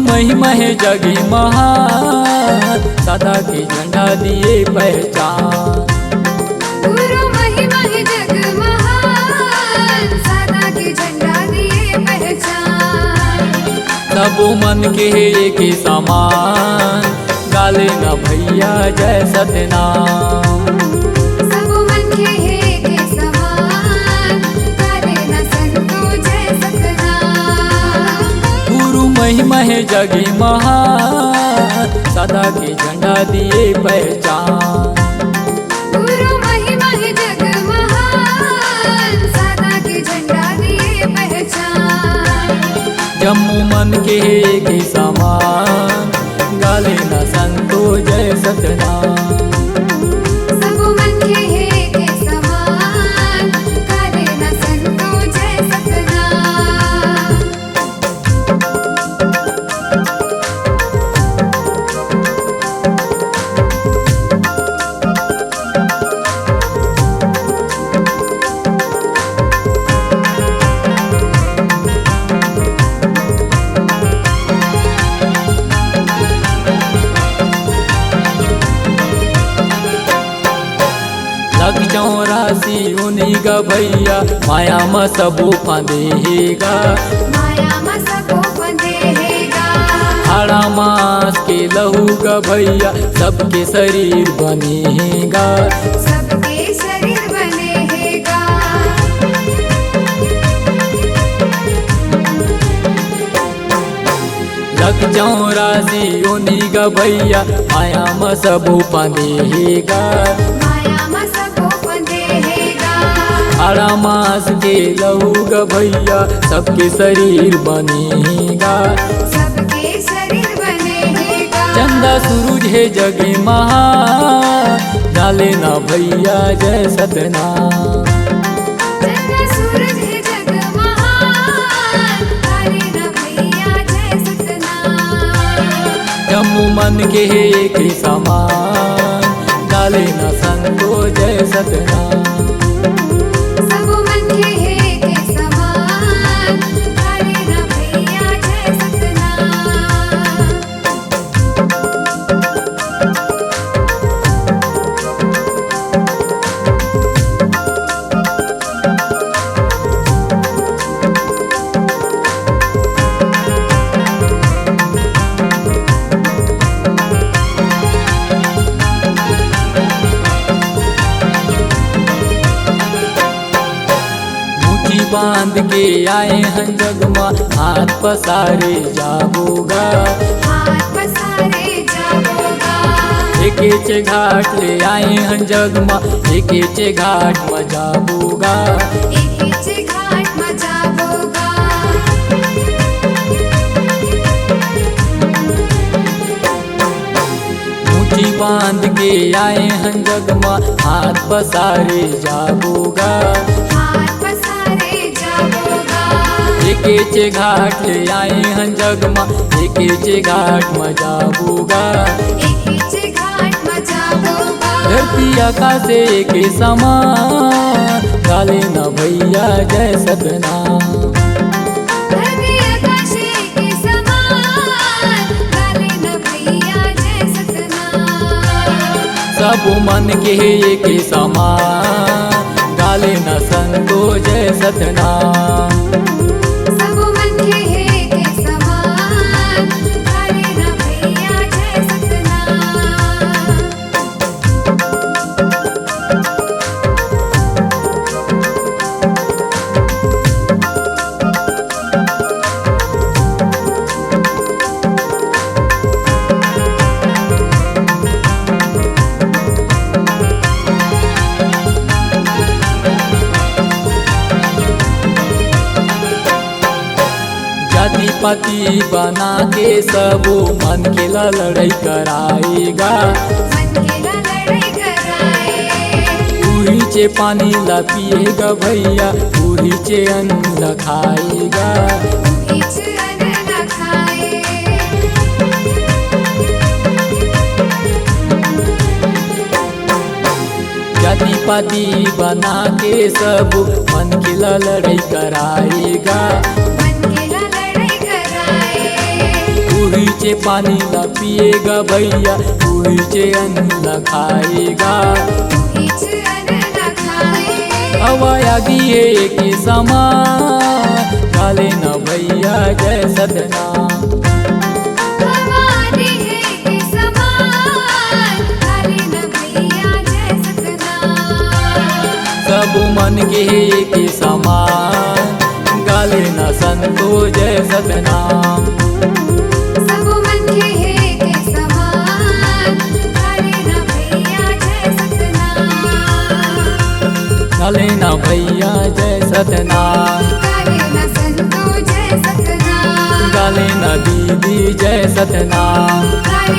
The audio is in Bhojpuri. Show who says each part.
Speaker 1: महिमा है जगी महान, सदा के झंडा दिए पहचान।
Speaker 2: गुरु महिमा है जग महान, सदा के झंडा दिए पहचान।
Speaker 1: सबो मन के एक समान, गाले न भैया जय सतनाम।
Speaker 2: सबो मन के एक समान, गाले न संतो जय सतनाम।
Speaker 1: गुरु महिमा है जगी महान, सदा के झंडा दिए पहचान।
Speaker 2: गुरु महिमा है जग महान, सदा के झंडा दिए पहचान।
Speaker 1: जम्मू मन के एक समान, गाले न संतो जय सतनाम।
Speaker 2: सबो मन के एक समान, गाले न संतो जय सतनाम।
Speaker 1: लग चौरासी उन्हीं का भैया, माया में सबो फंदेगा।
Speaker 2: माया में सबो फंदेगा।
Speaker 1: हाड़ा मास के लहू का भैया, सबके शरीर बनेगा।
Speaker 2: सबके शरीर बनेगा।
Speaker 1: लग चौरासी उन्हीं का भैया, माया में सबो फंदेगा।
Speaker 2: माया में सबो फंदेगा।
Speaker 1: हाड़ा मास के लहू का भैया, सबके शरीर बनेगा।
Speaker 2: सबके शरीर बनेगा।
Speaker 1: चंदा सूरज है जगे महान, डाले ना भैया जय सतनाम।
Speaker 2: चंदा सूरज है जग महान, डाले न भैया जय सतनाम।
Speaker 1: जम्मू मन के एक समान, डाले न संतो जय सतनाम।
Speaker 2: सबो मन के एक समान, डाले न भैया जय सतनाम।
Speaker 1: मुट्ठी बांध के आए हैं जगमा, हाथ पसारे जाबोगा।
Speaker 2: हाथ पसारे जाबोगा।
Speaker 1: एके घाट ले आए हैं जगमा, एके घाट में जाबोगा।
Speaker 2: एके घाट में जाबोगा।
Speaker 1: मुट्ठी बांध के आए हैं जगमा, हाथ पसारे जाबोगा।
Speaker 2: हाथ पसारे जाबोगा।
Speaker 1: एके घाट ले आए हैं जगमा, एके घाट में जाबोगा।
Speaker 2: एके घाट में जाबोगा।
Speaker 1: धरती आकाश एक समान, गाले न भैया जय सतनाम।
Speaker 2: धरती आकाश के समान, गाले न भैया जय सतनाम।
Speaker 1: सब मन के एक समान, गाले न संतो जय सतनाम।
Speaker 2: सबो मन के एक समान, गाले न भैया जय सतनाम।
Speaker 1: जाति पाति बना के सबो मन के लड़ाई कराएगा।
Speaker 2: मन के
Speaker 1: चे पानी ला पिएगा भैया, पूरी चे अन्न ला खाएगा।
Speaker 2: ईच अन्न न खाए।
Speaker 1: जाति पाति बना के सब मन की लड़ाई कराएगा।
Speaker 2: मन के ला लड़ाई कराए।
Speaker 1: पूरी चे पानी ला पिएगा भैया, पूरी चे अन्न ला खाएगा।
Speaker 2: ईच अन्न न खाए।
Speaker 1: हवाया गिए के समान, गाले न भैया जय सतनाम।
Speaker 2: हमारे है के समान, काले न भैया जय सतनाम।
Speaker 1: सब मन के समान, गाले न संतो जय सतनाम।
Speaker 2: सब मन के है के समान, काले न भैया जय सतनाम।
Speaker 1: गाले न भैया जय सतनाम।
Speaker 2: काले न संतो जय सतनाम।
Speaker 1: गाले न दीदी जय सतनाम।
Speaker 2: काले